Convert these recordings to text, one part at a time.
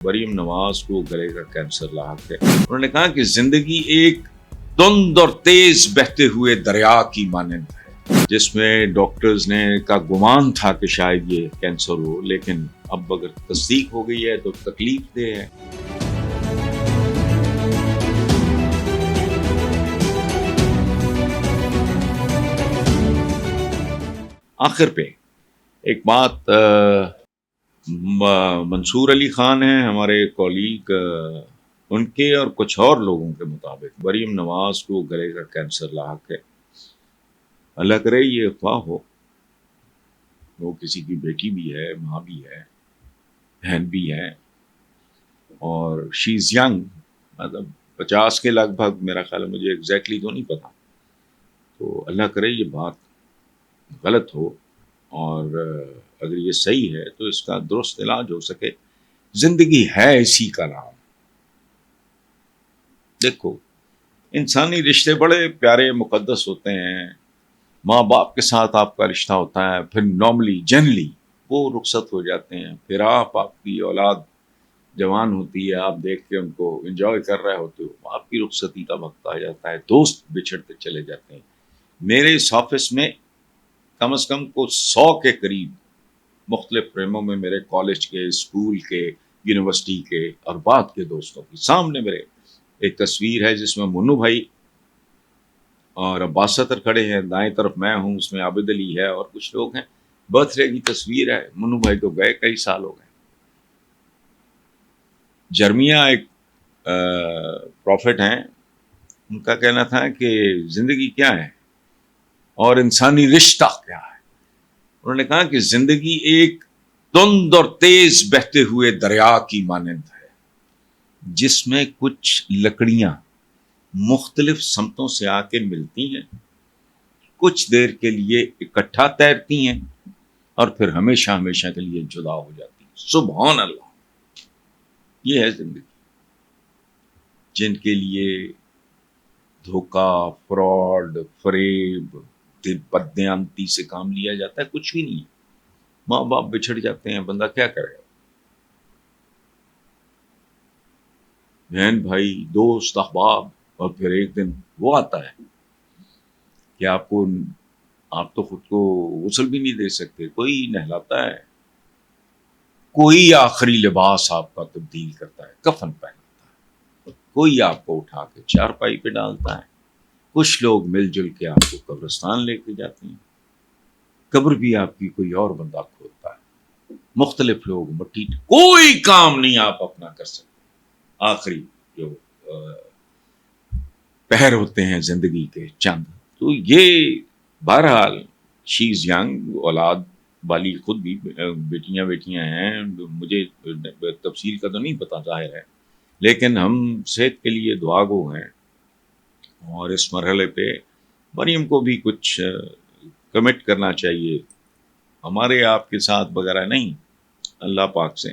مریم نواز کو گلے کا کینسر لاحق ہے۔ انہوں نے کہا کہ زندگی ایک تند اور تیز بہتے ہوئے دریا کی مانند ہے، جس میں ڈاکٹرز نے کا گمان تھا کہ شاید یہ کینسر ہو، لیکن اب اگر تصدیق ہو گئی ہے تو تکلیف دہ ہے۔ آخر پہ ایک بات، منصور علی خان ہیں ہمارے کولیگ، ان کے اور کچھ اور لوگوں کے مطابق مریم نواز کو گلے کا کینسر لاحق ہے۔ اللہ کرے یہ افواہ ہو، وہ کسی کی بیٹی بھی ہے، ماں بھی ہے، بہن بھی ہے، اور شی از ینگ، مطلب 50 کے لگ بھگ، میرا خیال ہے، مجھے ایگزیکٹلی تو نہیں پتا۔ تو اللہ کرے یہ بات غلط ہو، اور اگر یہ صحیح ہے تو اس کا درست علاج ہو سکے۔ زندگی ہے اسی کا نام۔ دیکھو، انسانی رشتے بڑے پیارے مقدس ہوتے ہیں۔ ماں باپ کے ساتھ آپ کا رشتہ ہوتا ہے، پھر نارملی جنرلی وہ رخصت ہو جاتے ہیں، پھر آپ کی اولاد جوان ہوتی ہے، آپ دیکھ کے ان کو انجوائے کر رہے ہوتے ہو، آپ کی رخصتی کا وقت آ جاتا ہے، دوست بچھڑتے چلے جاتے ہیں۔ میرے اس آفس میں کم از کم کو 100 کے قریب مختلف فریموں میں میرے کالج کے، اسکول کے، یونیورسٹی کے اور بعد کے دوستوں کی سامنے میرے ایک تصویر ہے جس میں منو بھائی اور عباس ستر کھڑے ہیں، دائیں طرف میں ہوں، اس میں عابد علی ہے اور کچھ لوگ ہیں۔ برتھ ڈے کی تصویر ہے، منو بھائی تو گئے کئی سال ہو گئے۔ جرمیہ ایک پروفٹ ہیں، ان کا کہنا تھا کہ زندگی کیا ہے اور انسانی رشتہ کیا ہے۔ انہوں نے کہا کہ زندگی ایک تند اور تیز بہتے ہوئے دریا کی مانند ہے، جس میں کچھ لکڑیاں مختلف سمتوں سے آ کے ملتی ہیں، کچھ دیر کے لیے اکٹھا تیرتی ہیں اور پھر ہمیشہ ہمیشہ کے لیے جدا ہو جاتی ہیں۔ سبحان اللہ! یہ ہے زندگی۔ جن کے لیے دھوکہ، فراڈ، فریب، بددیانتی سے کام لیا جاتا ہے، کچھ بھی نہیں۔ ماں باپ بچھڑ جاتے ہیں، بندہ کیا کرے گا؟ بہن بھائی، دوست، احباب، اور پھر ایک دن وہ آتا ہے کہ آپ تو خود کو غسل بھی نہیں دے سکتے، کوئی نہلاتا ہے، کوئی آخری لباس آپ کا تبدیل کرتا ہے، کفن پہناتا ہے، کوئی آپ کو اٹھا کے چارپائی پہ ڈالتا ہے، کچھ لوگ مل جل کے آپ کو قبرستان لے کے جاتے ہیں، قبر بھی آپ کی کوئی اور بندہ کھودتا ہے، مختلف لوگ مٹی، کوئی کام نہیں آپ اپنا کر سکتے۔ آخری جو پہر ہوتے ہیں زندگی کے چند، تو یہ بہرحال شی از ینگ، اولاد والی خود بھی بیٹیاں ہیں، مجھے تفصیل کا تو نہیں پتا ظاہر ہے، لیکن ہم صحت کے لیے دعا گو ہیں، اور اس مرحلے پہ مریم کو بھی کچھ کمٹ کرنا چاہیے، ہمارے آپ کے ساتھ وغیرہ نہیں، اللہ پاک سے۔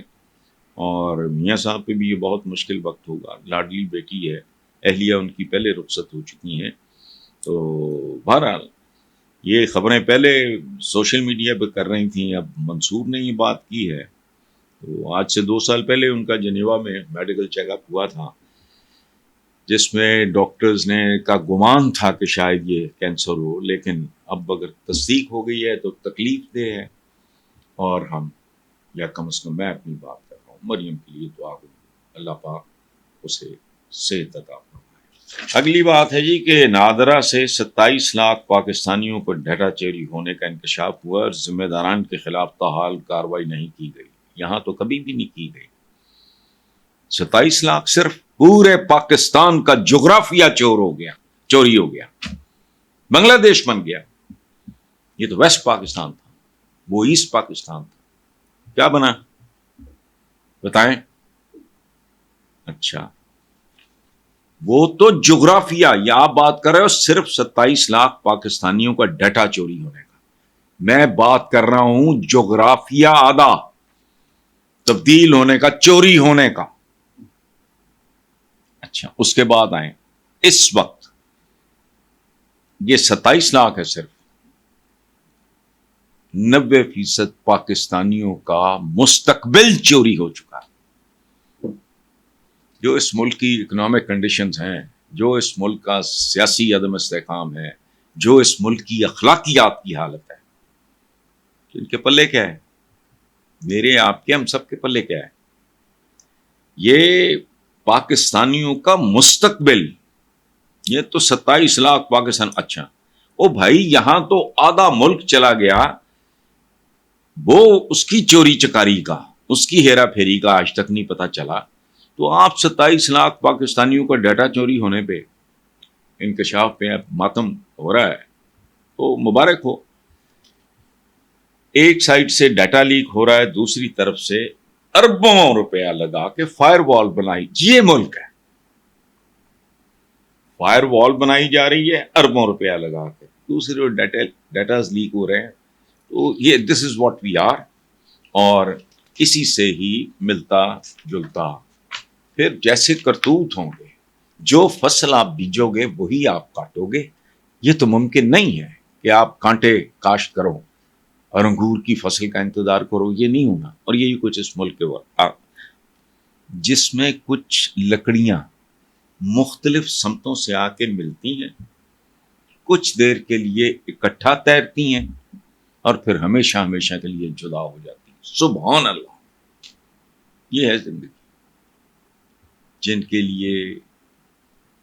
اور میاں صاحب پہ بھی یہ بہت مشکل وقت ہوگا، لاڈلی بیٹی ہے، اہلیہ ان کی پہلے رخصت ہو چکی ہیں، تو بہرحال یہ خبریں پہلے سوشل میڈیا پہ کر رہی تھیں، اب منصور نے یہ بات کی ہے۔ تو آج سے 2 سال پہلے ان کا جنیوا میں میڈیکل چیک اپ ہوا تھا، جس میں ڈاکٹرز نے کا گمان تھا کہ شاید یہ کینسر ہو، لیکن اب اگر تصدیق ہو گئی ہے تو تکلیف دہ ہے، اور ہم، یا کم از کم میں اپنی بات کر رہا ہوں، مریم کے لیے دعا کروں، اللہ پاک اسے صحت عطا فرمائے۔ اگلی بات ہے جی کہ نادرا سے 27 لاکھ پاکستانیوں کو ڈیٹا چوری ہونے کا انکشاف ہوا اور ذمہ داران کے خلاف تاحال کارروائی نہیں کی گئی۔ یہاں تو کبھی بھی نہیں کی گئی۔ 27 لاکھ صرف پورے پاکستان کا جغرافیہ چوری ہو گیا، بنگلہ دیش بن گیا۔ یہ تو ویسٹ پاکستان تھا، وہ ایسٹ پاکستان تھا، کیا بنا بتائیں؟ اچھا، وہ تو جغرافیہ، یا آپ بات کر رہے ہو صرف 27 لاکھ پاکستانیوں کا ڈیٹا چوری ہونے کا، میں بات کر رہا ہوں جغرافیہ آدھا تبدیل ہونے کا، چوری ہونے کا۔ اچھا، اس کے بعد آئیں، اس وقت یہ 27 لاکھ ہے، صرف 90% پاکستانیوں کا مستقبل چوری ہو چکا ہے۔ جو اس ملک کی اکنامک کنڈیشنز ہیں، جو اس ملک کا سیاسی عدم استحکام ہے، جو اس ملک کی اخلاقیات کی حالت ہے، تو ان کے پلے کیا ہے؟ میرے، آپ کے، ہم سب کے پلے کیا ہے؟ یہ پاکستانیوں کا مستقبل، یہ تو 27 لاکھ پاکستان. اچھا او بھائی، یہاں تو آدھا ملک چلا گیا، وہ اس کی چوری چکاری کا، اس کی ہیرا پھیری کا آج تک نہیں پتا چلا. تو آپ 27 لاکھ پاکستانیوں کا ڈیٹا چوری ہونے پہ، انکشاف پہ ماتم ہو رہا ہے، تو مبارک ہو. ایک سائڈ سے ڈیٹا لیک ہو رہا ہے، دوسری طرف سے اربوں روپیہ لگا کے فائر وال بنائی. یہ ملک ہے، فائر وال بنائی جا رہی ہے اربوں روپیہ لگا کے، دوسرے ڈیٹاز لیک ہو رہے ہیں. تو یہ دس از واٹ وی آر، اور اسی سے ہی ملتا جلتا پھر جیسے کرتوت ہوں گے. جو فصل آپ بیجو گے وہی آپ کاٹو گے. یہ تو ممکن نہیں ہے کہ آپ کانٹے کاشت کرو اور انگور کی فصل کا انتظار کرو، یہ نہیں ہونا. اور یہی کچھ اس ملک کے جس میں کچھ لکڑیاں مختلف سمتوں سے آ کے ملتی ہیں، کچھ دیر کے لیے اکٹھا تیرتی ہیں اور پھر ہمیشہ ہمیشہ کے لیے جدا ہو جاتی ہیں. سبحان اللہ، یہ ہے زندگی. جن کے لیے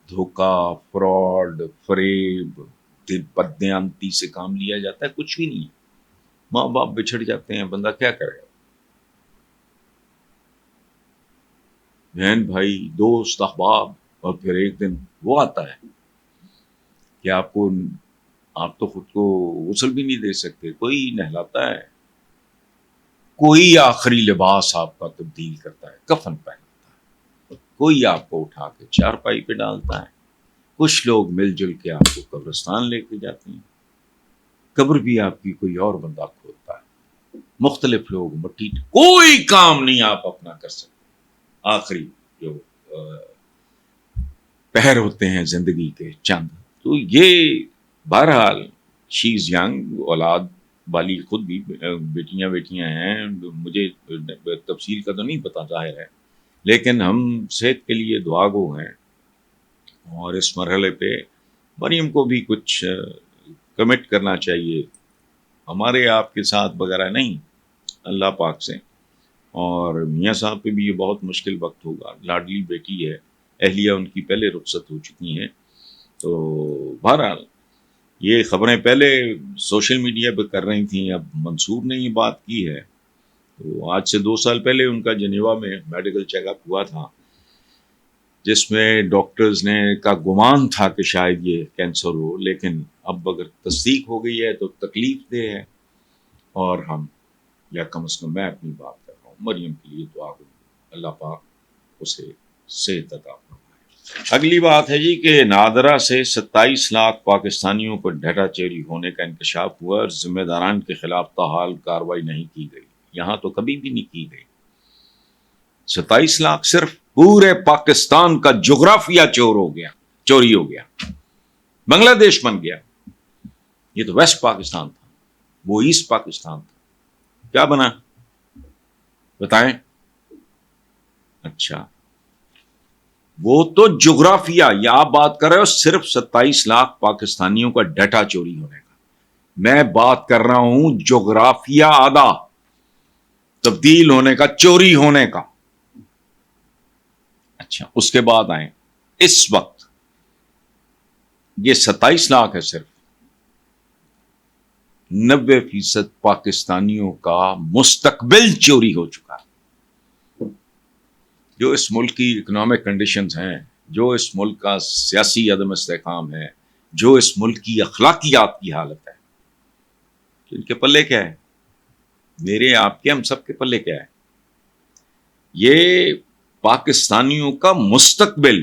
دھوکہ، فراڈ، فریب، بددیانتی سے کام لیا جاتا ہے، کچھ بھی نہیں. ماں باپ بچھڑ جاتے ہیں، بندہ کیا کرے گا؟ بہن بھائی، دوست، احباب، اور پھر ایک دن وہ آتا ہے کہ آپ تو خود کو غسل بھی نہیں دے سکتے. کوئی نہلاتا ہے، کوئی آخری لباس آپ کا تبدیل کرتا ہے، کفن پہناتا ہے، کوئی آپ کو اٹھا کے چارپائی پہ ڈالتا ہے. کچھ لوگ مل جل کے آپ کو قبرستان لے کے جاتے ہیں. قبر بھی آپ کی کوئی اور بندہ کھودتا ہے. مختلف لوگ مٹی، کوئی کام نہیں آپ اپنا کر سکتے. آخری جو پہر ہوتے ہیں زندگی کے چند، تو یہ بہرحال شی از ینگ، اولاد والی خود بھی بیٹیاں ہیں. مجھے تفصیل کا تو نہیں پتا ظاہر ہے، لیکن ہم صحت کے لیے دعا گو ہیں. اور اس مرحلے پہ مریم کو بھی کچھ کمٹ کرنا چاہیے، ہمارے آپ کے ساتھ وغیرہ نہیں، اللہ پاک سے. اور میاں صاحب پہ بھی یہ بہت مشکل وقت ہوگا. لاڈلی بیٹی ہے، اہلیہ ان کی پہلے رخصت ہو چکی ہیں. تو بہرحال یہ خبریں پہلے سوشل میڈیا پہ کر رہی تھیں، اب منصور نے یہ بات کی ہے. تو آج سے 2 سال پہلے ان کا جنیوا میں میڈیکل چیک اپ ہوا تھا، جس میں ڈاکٹرز نے کا گمان تھا کہ شاید یہ کینسر ہو، لیکن اب اگر تصدیق ہو گئی ہے تو تکلیف دہ ہے. اور ہم، یا کم از کم میں اپنی بات کر رہا ہوں، مریم کے لیے دعا کروں، اللہ پاک اسے صحت عطا فرمائے. اگلی بات ہے جی کہ نادرا سے 27 لاکھ پاکستانیوں کو ڈیٹا چوری ہونے کا انکشاف ہوا اور ذمہ داران کے خلاف تاحال کارروائی نہیں کی گئی. یہاں تو کبھی بھی نہیں کی گئی. 27 لاکھ صرف پورے پاکستان کا جغرافیہ چوری ہو گیا، بنگلہ دیش بن گیا. یہ تو ویسٹ پاکستان تھا، وہ ایسٹ پاکستان تھا. کیا بنا بتائیں؟ اچھا، وہ تو جغرافیہ، یا آپ بات کر رہے ہو صرف 27 لاکھ پاکستانیوں کا ڈیٹا چوری ہونے کا. میں بات کر رہا ہوں جغرافیہ آدھا تبدیل ہونے کا، چوری ہونے کا. اچھا، اس کے بعد آئیں. اس وقت یہ 27 لاکھ ہے، صرف 90% پاکستانیوں کا مستقبل چوری ہو چکا ہے. جو اس ملک کی اکنامک کنڈیشنز ہیں، جو اس ملک کا سیاسی عدم استحکام ہے، جو اس ملک کی اخلاقیات کی حالت ہے، تو ان کے پلے کیا ہے؟ میرے، آپ کے، ہم سب کے پلے کیا ہے؟ یہ پاکستانیوں کا مستقبل،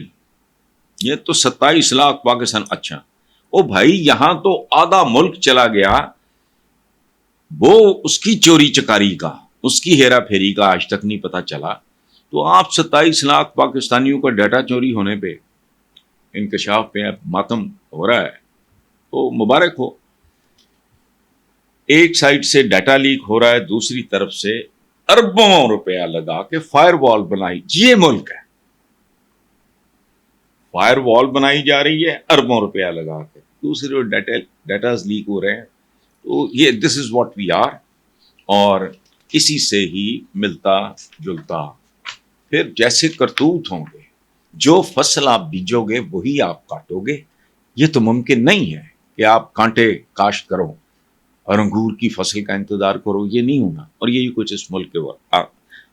یہ تو 27 لاکھ پاکستان. اچھا او بھائی، یہاں تو آدھا ملک چلا گیا، وہ اس کی چوری چکاری کا، اس کی ہیرا پھیری کا آج تک نہیں پتا چلا. تو آپ 27 لاکھ پاکستانیوں کا ڈیٹا چوری ہونے پہ، انکشاف پہ ماتم ہو رہا ہے، تو مبارک ہو. ایک سائڈ سے ڈیٹا لیک ہو رہا ہے، دوسری طرف سے اربوں روپیہ لگا کے فائر وال بنائی. یہ ملک ہے، فائر وال بنائی جا رہی ہے اربوں روپیہ لگا کے، دوسرے ڈیٹاز لیک ہو رہے ہیں. تو یہ دس از واٹ وی آر، اور اسی سے ہی ملتا جلتا پھر جیسے کرتوت ہوں گے. جو فصل آپ بیجو گے وہی آپ کاٹو گے. یہ تو ممکن نہیں ہے کہ آپ کانٹے کاشت کرو اور انگور کی فصل کا انتظار کرو، یہ نہیں ہونا. اور یہی کچھ اس ملک کے